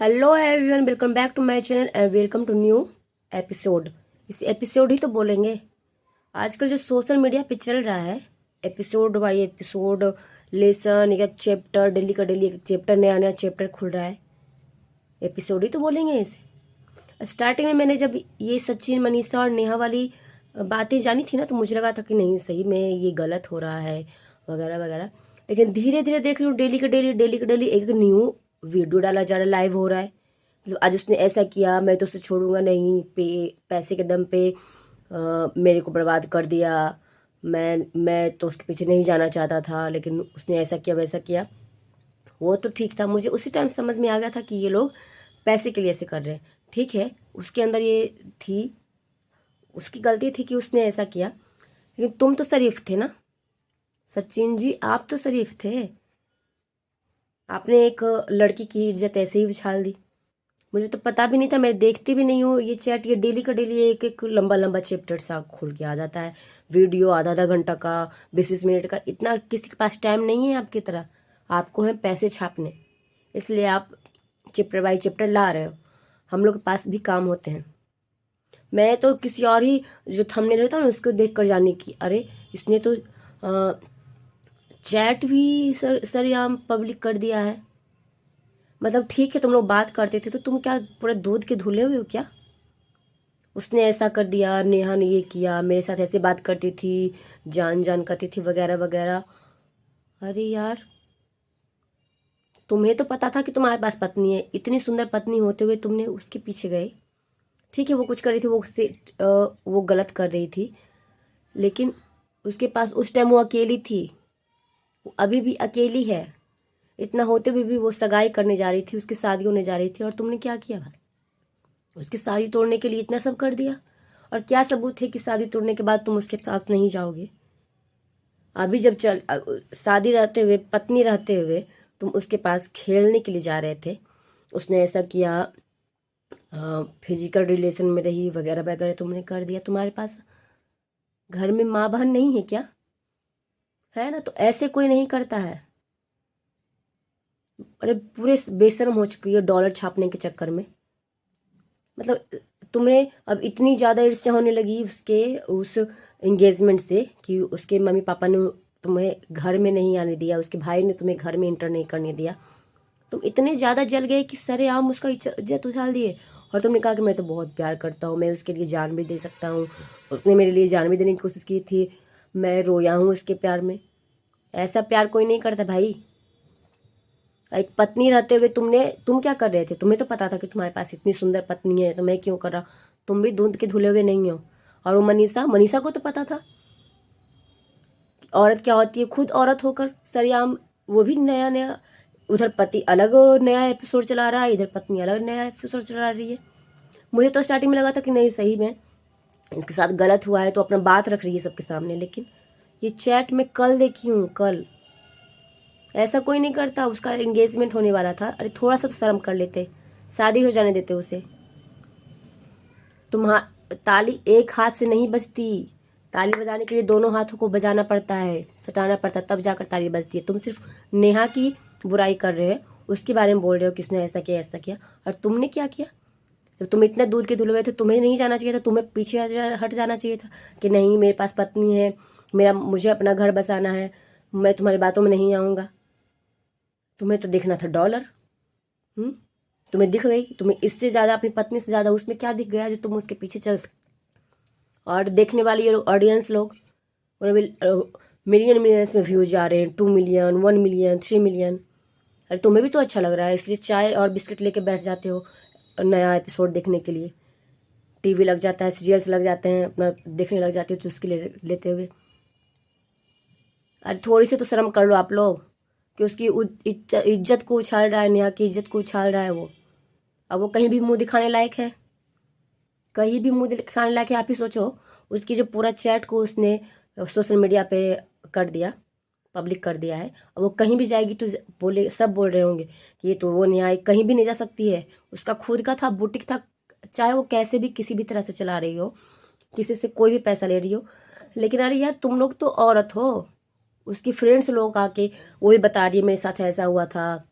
Hello everyone, welcome back to my channel and welcome to new episode. इस episode ही तो बोलेंगे। आजकल जो सोशल मीडिया पे चल रहा है, एपिसोड बाय एपिसोड, लेसन, एक चैप्टर, डेली का डेली एक चैप्टर, नया नया चैप्टर खुल रहा है, एपिसोड ही तो बोलेंगे इसे। स्टार्टिंग में मैंने जब ये सचिन, मनीषा और नेहा वाली बातें जानी थी ना, तो मुझे लगा था कि नहीं, सही में ये गलत हो रहा है वगैरह वगैरह। लेकिन धीरे धीरे देख रही हूँ, डेली का डेली एक न्यू वीडियो डाला जा रहा है, लाइव हो रहा है। मतलब आज उसने ऐसा किया, मैं तो उसे छोड़ूंगा नहीं, पैसे के दम पे मेरे को बर्बाद कर दिया। मैं तो उसके पीछे नहीं जाना चाहता था, लेकिन उसने ऐसा किया वैसा किया। वो तो ठीक था, मुझे उसी टाइम समझ में आ गया था कि ये लोग पैसे के लिए ऐसे कर रहे हैं। ठीक है, उसके अंदर ये थी, उसकी गलती थी कि उसने ऐसा किया, लेकिन तुम तो शरीफ थे ना सचिन जी, आप तो शरीफ थे। आपने एक लड़की की इज्जत ऐसे ही उछाल दी। मुझे तो पता भी नहीं था, मैं देखती भी नहीं हूँ ये चैट। ये डेली का डेली एक एक लंबा लंबा चैप्टर सा खुल के आ जाता है, वीडियो आधा आधा घंटा का, 20-20 मिनट का। इतना किसी के पास टाइम नहीं है आपकी तरह। आपको है पैसे छापने, इसलिए आप चैप्टर बाई चैप्टर ला रहे हो। हम लोग के पास भी काम होते हैं। मैं तो किसी और ही जो थंबनेल रहता है ना, उसको देख कर जाने की, अरे इसने तो चैट भी सरेआम पब्लिक कर दिया है। मतलब ठीक है, तुम लोग बात करते थे तो तुम क्या पूरे दूध के धुले हुए हो क्या? उसने ऐसा कर दिया, नेहा ने ये किया, मेरे साथ ऐसे बात करती थी, जान जान करती थी वगैरह वगैरह। अरे यार, तुम्हें तो पता था कि तुम्हारे पास पत्नी है, इतनी सुंदर पत्नी होते हुए तुमने उसके पीछे गए। ठीक है, वो कुछ कर रही थी, वो गलत कर रही थी, लेकिन उसके पास उस टाइम वो अकेली थी, वो अभी भी अकेली है। इतना होते हुए भी वो सगाई करने जा रही थी, उसकी शादी होने जा रही थी, और तुमने क्या किया भाई? उसकी शादी तोड़ने के लिए इतना सब कर दिया। और क्या सबूत है कि शादी तोड़ने के बाद तुम उसके पास नहीं जाओगे? अभी जब शादी रहते हुए, पत्नी रहते हुए तुम उसके पास खेलने के लिए जा रहे थे, उसने ऐसा किया, फिजिकल रिलेशन में रही वगैरह वगैरह, तुमने कर दिया। तुम्हारे पास घर में माँ बहन नहीं है क्या? है ना, तो ऐसे कोई नहीं करता है। अरे पूरे बेशर्म हो चुकी है डॉलर छापने के चक्कर में। मतलब तुम्हें अब इतनी ज़्यादा ईर्ष्या होने लगी उसके उस एंगेजमेंट से कि उसके मम्मी पापा ने तुम्हें घर में नहीं आने दिया, उसके भाई ने तुम्हें घर में इंटर नहीं करने दिया। तुम इतने ज़्यादा जल गए कि सरेआम उसका इज्जत उछाल दिए। और तुमने कहा कि मैं तो बहुत प्यार करता हूँ, मैं उसके लिए जान भी दे सकता हूँ, उसने मेरे लिए जान भी देने की कोशिश की थी, मैं रोया हूँ उसके प्यार में। ऐसा प्यार कोई नहीं करता भाई। एक पत्नी रहते हुए तुम क्या कर रहे थे? तुम्हें तो पता था कि तुम्हारे पास इतनी सुंदर पत्नी है, तो मैं क्यों कर रहा? तुम भी दूध के धुले हुए नहीं हो। और वो मनीषा मनीषा को तो पता था औरत क्या होती है, खुद औरत होकर सरेआम वो भी नया नया, उधर पति अलग नया एपिसोड चला रहा है, इधर पत्नी अलग नया एपिसोड चला रही है। मुझे तो स्टार्टिंग में लगा था कि नहीं, सही में इसके साथ गलत हुआ है, तो अपना बात रख रही है सबके सामने। लेकिन ये चैट में कल देखी हूँ, कल ऐसा कोई नहीं करता। उसका एंगेजमेंट होने वाला था, अरे थोड़ा सा तो शर्म कर लेते, शादी हो जाने देते उसे। ताली एक हाथ से नहीं बजती, ताली बजाने के लिए दोनों हाथों को बजाना पड़ता है, सटाना पड़ता है, तब जाकर ताली बजती है। तुम सिर्फ नेहा की बुराई कर रहे हो, उसके बारे में बोल रहे हो कि उसने ऐसा किया ऐसा किया। और तुमने क्या किया? जब तुम इतने दूध के धुले हुए थे, तुम्हें नहीं जाना चाहिए था, तुम्हें पीछे हट जाना चाहिए था कि नहीं, मेरे पास पत्नी है, मुझे अपना घर बसाना है, मैं तुम्हारी बातों में नहीं आऊँगा। तुम्हें तो देखना था डॉलर। तुम्हें दिख गई, तुम्हें इससे ज़्यादा, अपनी पत्नी से ज़्यादा उसमें क्या दिख गया जो तुम उसके पीछे चल। और देखने वाली ये ऑडियंस लोग, मिलियन मिलियंस में व्यूज आ रहे हैं, 2 मिलियन, 1 मिलियन, 3 मिलियन। अरे तुम्हें भी तो अच्छा लग रहा है, इसलिए चाय और बिस्किट लेके बैठ जाते हो नया एपिसोड देखने के लिए। टीवी लग जाता है, सीरियल्स लग जाते हैं, अपना देखने लग जाते हो चुस्की लेते हुए। अरे थोड़ी सी तो शर्म कर लो आप लोग, कि उसकी इज्जत को उछाल रहा है, नेहा की इज्जत को उछाल रहा है वो। अब वो कहीं भी मुंह दिखाने लायक है? कहीं भी मुंह दिखाने लायक है? आप ही सोचो, उसकी जो पूरा चैट को उसने सोशल मीडिया पे कर दिया, पब्लिक कर दिया है। अब वो कहीं भी जाएगी तो सब बोल रहे होंगे कि ये तो वो न्याय, कहीं भी नहीं जा सकती है। उसका खुद का था, बुटीक था, चाहे वो कैसे भी किसी भी तरह से चला रही हो, किसी से कोई भी पैसा ले रही हो। लेकिन अरे यार, तुम लोग तो औरत हो। उसकी फ्रेंड्स लोग आके वो भी बता रही है, मेरे साथ ऐसा हुआ था,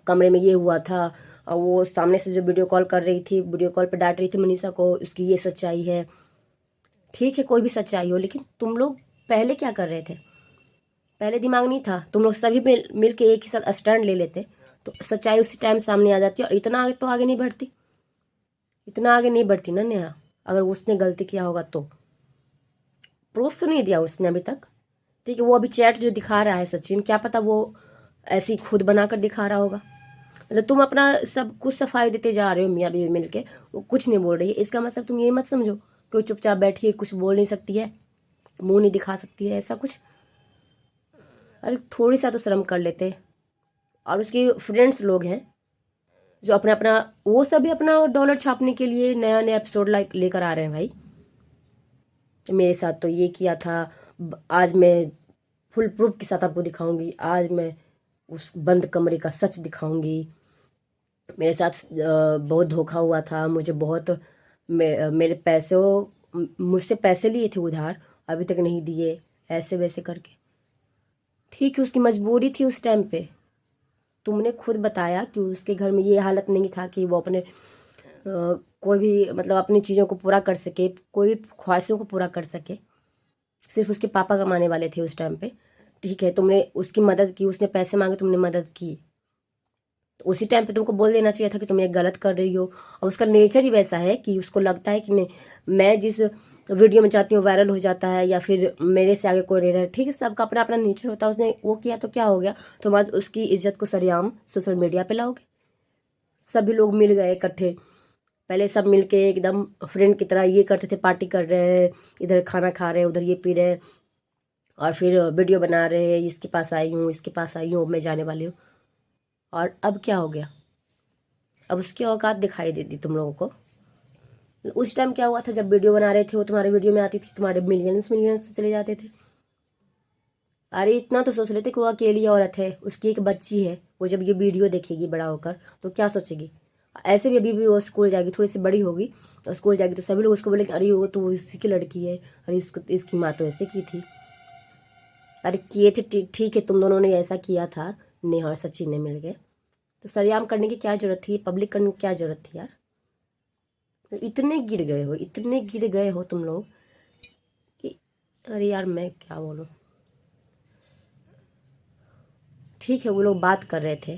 कमरे में ये हुआ था, और वो सामने से जो वीडियो कॉल कर रही थी, वीडियो कॉल पे डांट रही थी मनीषा को, उसकी ये सच्चाई है। ठीक है, कोई भी सच्चाई हो, लेकिन तुम लोग पहले क्या कर रहे थे? पहले दिमाग नहीं था? तुम लोग सभी मिल के एक ही साथ स्टैंड ले लेते तो सच्चाई उसी टाइम सामने आ जाती और इतना आगे तो आगे नहीं बढ़ती, इतना आगे नहीं बढ़ती ना नेहा। अगर उसने गलती किया होगा तो प्रूफ तो नहीं दिया उसने अभी तक। ठीक है, वो अभी चैट जो दिखा रहा है सचिन, क्या पता वो ऐसी खुद बनाकर दिखा रहा होगा। मतलब तुम अपना सब कुछ सफाई देते जा रहे हो मियाँ बीवी मिलके, वो कुछ नहीं बोल रही है, इसका मतलब तुम ये मत समझो कि वो चुपचाप बैठी है, कुछ बोल नहीं सकती है, मुंह नहीं दिखा सकती है, ऐसा कुछ। अरे थोड़ी सा तो शर्म कर लेते। और उसके फ्रेंड्स लोग हैं जो अपना अपना, वो सभी अपना डॉलर छापने के लिए नया नया एपिसोड लेकर आ रहे हैं भाई। मेरे साथ तो ये किया था, आज मैं फुल प्रूफ के साथ आपको दिखाऊंगी, आज मैं उस बंद कमरे का सच दिखाऊंगी, मेरे साथ बहुत धोखा हुआ था, मुझे बहुत मेरे मुझसे पैसे लिए थे उधार, अभी तक नहीं दिए, ऐसे वैसे करके। ठीक है, उसकी मजबूरी थी उस टाइम पे। तुमने खुद बताया कि उसके घर में ये हालत नहीं था कि वो अपने कोई भी मतलब अपनी चीज़ों को पूरा कर सके, कोई भी ख्वाहिशों को पूरा कर सके। सिर्फ उसके पापा कमाने वाले थे उस टाइम पे। ठीक है, तुमने उसकी मदद की, उसने पैसे मांगे, तुमने मदद की, तो उसी टाइम पे तुमको बोल देना चाहिए था कि तुम ये गलत कर रही हो। और उसका नेचर ही वैसा है कि उसको लगता है कि नहीं, मैं जिस वीडियो में चाहती हूँ वायरल हो जाता है, या फिर मेरे से आगे कोई नहीं रहा है। ठीक है, सबका अपना अपना नेचर होता है, उसने वो किया तो क्या हो गया। तुम आज उसकी इज्जत को सरेआम सोशल मीडिया पे लाओगे। सभी लोग मिल गए इकट्ठे, पहले सब मिलके एकदम फ्रेंड की तरह ये करते थे, पार्टी कर रहे हैं, इधर खाना खा रहे हैं, उधर ये पी रहे हैं, और फिर वीडियो बना रहे हैं, इसके पास आई हूँ, इसके पास आई हूँ, मैं जाने वाली हूँ। और अब क्या हो गया? अब उसकी औकात दिखाई देती तुम लोगों को। उस टाइम क्या हुआ था, जब वीडियो बना रहे थे, वो तुम्हारे वीडियो में आती थी, तुम्हारे मिलियंस मिलियंस चले जाते थे। अरे इतना तो सोच लेते कि वो अकेली औरत है, उसकी एक बच्ची है, वो जब ये वीडियो देखेगी बड़ा होकर तो क्या सोचेगी। ऐसे भी अभी भी वो स्कूल जाएगी, थोड़ी सी बड़ी होगी तो स्कूल जाएगी, तो सभी लोग उसको बोलेंगे अरे वो तो इसी की लड़की है, अरे इसको इसकी माँ तो ऐसे की थी। अरे किए थे, ठीक है, तुम दोनों ने ऐसा किया था, नेहा और सचिन ने मिल गए, तो सरेआम करने की क्या जरूरत थी, पब्लिक करने की क्या जरूरत थी यार। तो इतने गिर गए हो, इतने गिर गए हो तुम लोग कि अरे यार मैं क्या बोलूँ। ठीक है, वो लोग बात कर रहे थे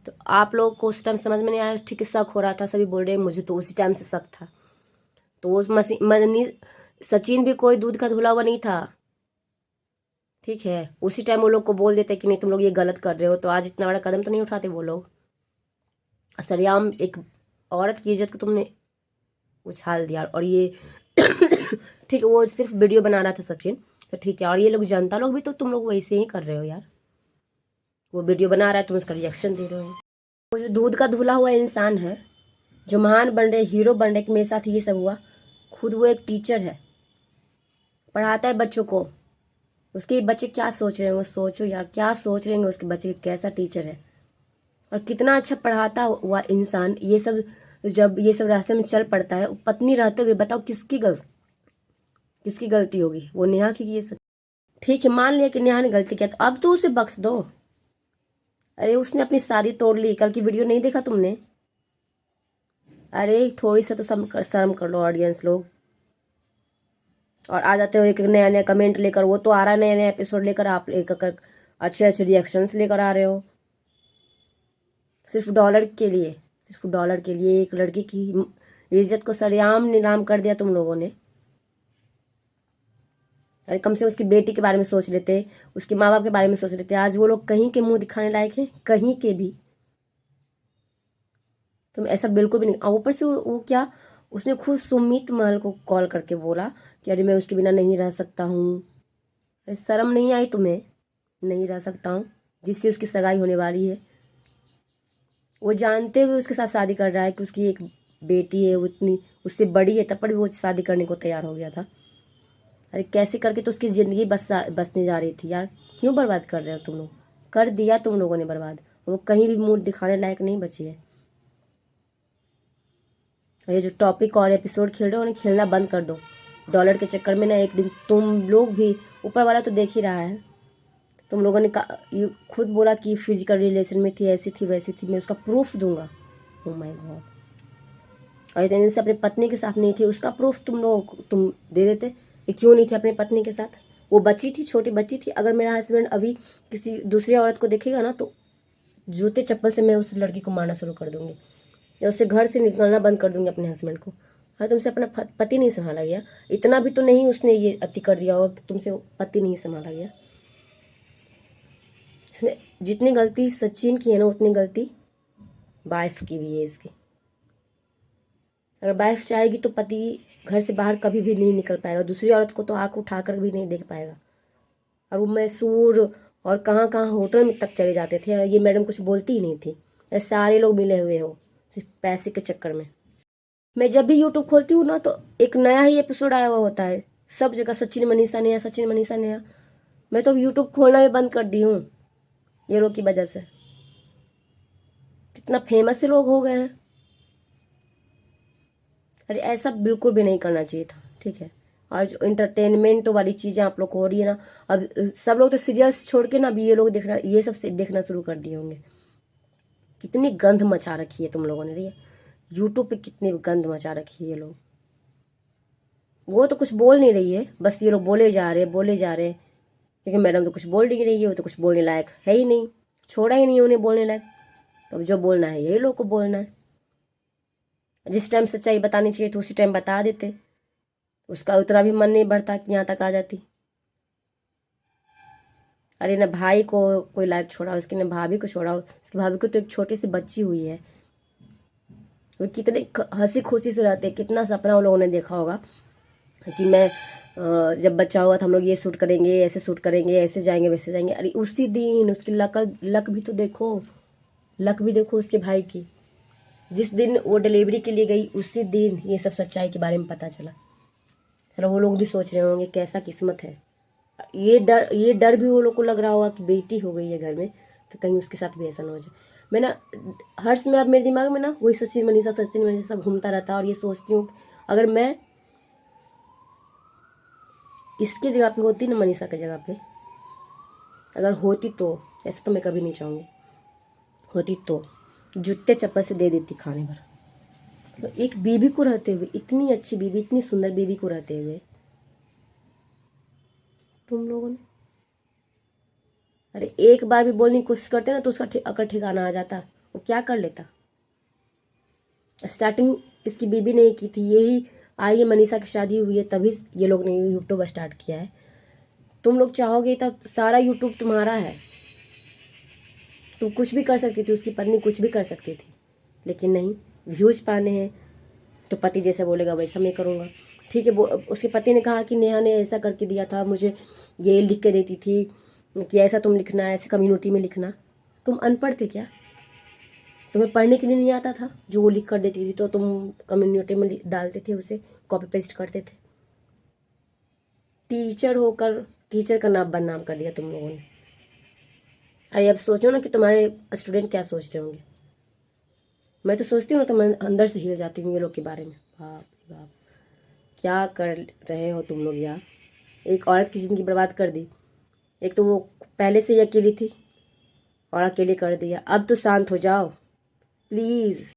तो आप लोग को उस टाइम समझ में नहीं आया। ठीक है, शक हो रहा था, सभी बोल रहे हैं मुझे तो उसी टाइम से शक था। तो उस सचिन भी कोई दूध का धुला हुआ नहीं था। ठीक है, उसी टाइम वो लोग को बोल देते कि नहीं तुम लोग ये गलत कर रहे हो, तो आज इतना बड़ा कदम तो नहीं उठाते वो लोग। सरेआम एक औरत की इज्जत को तुमने उछाल दिया। और ये ठीक है, वो सिर्फ वीडियो बना रहा था सचिन, तो ठीक है, और ये लोग जनता लोग भी तो तुम लोग वैसे ही कर रहे हो यार। वो वीडियो बना रहा है, तुम उसका रिएक्शन दे रहे हो। वो जो दूध का धुला हुआ इंसान है, जो महान बन रहे, हीरो बन रहे कि मेरे साथ ये सब हुआ, खुद वो एक टीचर है, पढ़ाता है बच्चों को। उसके बच्चे क्या सोच रहे होंगे, सोचो यार, क्या सोच रहे होंगे उसके बच्चे, कैसा टीचर है और कितना अच्छा पढ़ाता हुआ इंसान। ये सब जब ये सब रास्ते में चल पड़ता है, पत्नी रहते हुए बताओ किसकी गलती होगी? वो नेहा की ये सब। ठीक है, मान लिया कि नेहा ने गलती किया, तो अब तो उसे बख्श दो। अरे उसने अपनी शादी तोड़ ली, कल की वीडियो नहीं देखा तुमने? अरे थोड़ी सा तो शर्म कर लो ऑडियंस लोग। और आ जाते हो एक नया नया कमेंट लेकर, वो तो आ रहा है नया नया एपिसोड लेकर, आप लेकर अच्छे अच्छे रिएक्शंस लेकर आ रहे हो, सिर्फ डॉलर के लिए, सिर्फ डॉलर के लिए एक लड़की की इज्जत को सरेआम नीलाम कर दिया तुम लोगों ने। अरे कम से उसकी बेटी के बारे में सोच लेते, उसके माँ बाप के बारे में सोच लेते, आज वो लोग कहीं के मुंह दिखाने लायक हैं, कहीं के भी। तुम ऐसा बिल्कुल भी नहीं। और ऊपर से वो क्या, उसने खुद सुमित महल को कॉल करके बोला कि अरे मैं उसके बिना नहीं रह सकता हूँ। अरे शर्म नहीं आई तुम्हें? नहीं रह सकता हूँ, जिससे उसकी सगाई होने वाली है, वो जानते हुए उसके साथ शादी कर रहा है कि उसकी एक बेटी है, वो इतनी उससे बड़ी है, तब पर भी वो शादी करने को तैयार हो गया था। अरे कैसे करके तो उसकी ज़िंदगी बसने जा रही थी यार। क्यों बर्बाद कर रहे हो तुम लोग? कर दिया तुम लोगों ने बर्बाद, वो कहीं भी मुंह दिखाने लायक नहीं बची है। ये जो टॉपिक और एपिसोड खेल रहे हो, उन्हें खेलना बंद कर दो। डॉलर के चक्कर में ना एक दिन तुम लोग भी, ऊपर वाला तो देख ही रहा है, तुम लोगों ने खुद बोला कि फिजिकल रिलेशन में थी, ऐसी थी वैसी थी, मैं उसका प्रूफ दूंगा, ओ माय गॉड। और इतने दिन से अपनी पत्नी के साथ नहीं थे, उसका प्रूफ तुम दे देते। ये क्यों नहीं थे अपनी पत्नी के साथ? वो बच्ची थी, छोटी बच्ची थी। अगर मेरा हस्बैंड अभी किसी दूसरी औरत को देखेगा ना तो जूते चप्पल से मैं उस लड़की को मारना शुरू कर दूंगी, या उससे घर से निकलना बंद कर दूंगी अपने हस्बैंड को। हाँ, तुमसे अपना पति नहीं संभाला गया, इतना भी तो नहीं उसने ये अति कर दिया होगा कि तुमसे पति नहीं संभाला गया। इसमें जितनी गलती सचिन की है ना, उतनी गलती वाइफ की भी है इसकी। अगर वाइफ चाहेगी तो पति घर से बाहर कभी भी नहीं निकल पाएगा, दूसरी औरत को तो आंख उठाकर भी नहीं देख पाएगा। और वो मैसूर और कहाँ कहाँ होटल में तक चले जाते थे, ये मैडम कुछ बोलती ही नहीं थी। सारे लोग मिले हुए हो सिर्फ पैसे के चक्कर में। मैं जब भी यूट्यूब खोलती हूँ ना तो एक नया ही एपिसोड आया हुआ होता है, सब जगह सचिन मनीषा नेहा, सचिन मनीषा नेहा। मैं तो यूट्यूब खोलना भी बंद कर दी हूँ ये लोग की वजह से। कितना फेमस लोग हो गए हैं। अरे ऐसा बिल्कुल भी नहीं करना चाहिए था, ठीक है। और जो इंटरटेनमेंट वाली चीज़ें आप लोग को हो रही है ना, अब सब लोग तो सीरियल्स छोड़ के ना अभी ये लोग देखना, ये सब देखना शुरू कर दिए होंगे। कितनी गंध मचा रखी है तुम लोगों ने, ठीक है। यूट्यूब पे कितनी गंद मचा रखी है ये लोग। वो तो कुछ बोल नहीं रही है, बस ये लोग बोले जा रहे क्योंकि मैडम तो कुछ बोल नहीं रही है, वो तो कुछ बोलने लायक है ही नहीं, छोड़ा ही नहीं उन्हें बोलने लायक। तो अब जो बोलना है यही लोग को बोलना है। जिस टाइम सच्चाई बतानी चाहिए तो उसी टाइम बता देते, उसका उतना भी मन नहीं बढ़ता कि यहाँ तक आ जाती। अरे ना भाई को कोई लायक छोड़ा, उसकी ना भाभी को छोड़ा, उसकी भाभी को तो एक छोटी सी बच्ची हुई है। वो कितने हंसी खुशी से रहते, कितना सपना उन लोगों ने देखा होगा कि मैं जब बच्चा हुआ था हम लोग ये शूट करेंगे, ऐसे शूट करेंगे, ऐसे जाएंगे, वैसे जाएंगे। अरे उसी दिन उसकी लक भी तो देखो, लक भी देखो उसके भाई की। जिस दिन वो डिलीवरी के लिए गई उसी दिन ये सब सच्चाई के बारे में पता चला। चलो वो लोग भी सोच रहे होंगे कैसा किस्मत है। ये डर भी वो लोग को लग रहा होगा कि बेटी हो गई है घर में तो कहीं उसके साथ भी ऐसा ना हो जाए। मैं ना हर समय अब मेरे दिमाग में ना वही सचिन मनीषा घूमता रहता है। और ये सोचती हूँ अगर मैं इसकी जगह पे होती ना, मनीषा की जगह पे अगर होती तो ऐसा तो मैं कभी नहीं चाहूँगी, होती तो जूते चप्पल से दे देती खाने पर। तो एक बीबी को रहते हुए, इतनी अच्छी बीबी, इतनी सुंदर बीबी को रहते हुए तुम लोगों ने, अरे एक बार भी बोलने की कोशिश करते ना तो उसका अकल ठिकाना आ जाता, वो क्या कर लेता। स्टार्टिंग इसकी बीबी ने की थी, यही आई है मनीषा की शादी हुई है तभी ये लोग ने यूट्यूब स्टार्ट किया है। तुम लोग चाहोगे तब सारा यूट्यूब तुम्हारा है, तुम कुछ भी कर सकती थी, उसकी पत्नी कुछ भी कर सकती थी, लेकिन नहीं, व्यूज पाने हैं तो पति जैसे बोलेगा वैसा मैं करूँगा, ठीक है। उसके पति ने कहा कि नेहा ने ऐसा करके दिया था मुझे, ये लिख के देती थी कि ऐसा तुम लिखना है, ऐसे कम्युनिटी में लिखना। तुम अनपढ़ थे क्या? तुम्हें पढ़ने के लिए नहीं आता था? जो वो लिख कर देती थी तो तुम कम्युनिटी में डालते थे, उसे कॉपी पेस्ट करते थे। टीचर होकर टीचर का नाम बदनाम कर दिया तुम लोगों ने। अरे अब सोचो ना कि तुम्हारे स्टूडेंट क्या सोच रहे होंगे। मैं तो सोचती हूँ ना तो मैं अंदर से हिल जाती हूँ ये लोग के बारे में। बाप रे बाप, क्या कर रहे हो तुम लोग यार। एक औरत की ज़िंदगी बर्बाद कर दी। एक तो वो पहले से ही अकेली थी और अकेले कर दिया। अब तो शांत हो जाओ प्लीज़।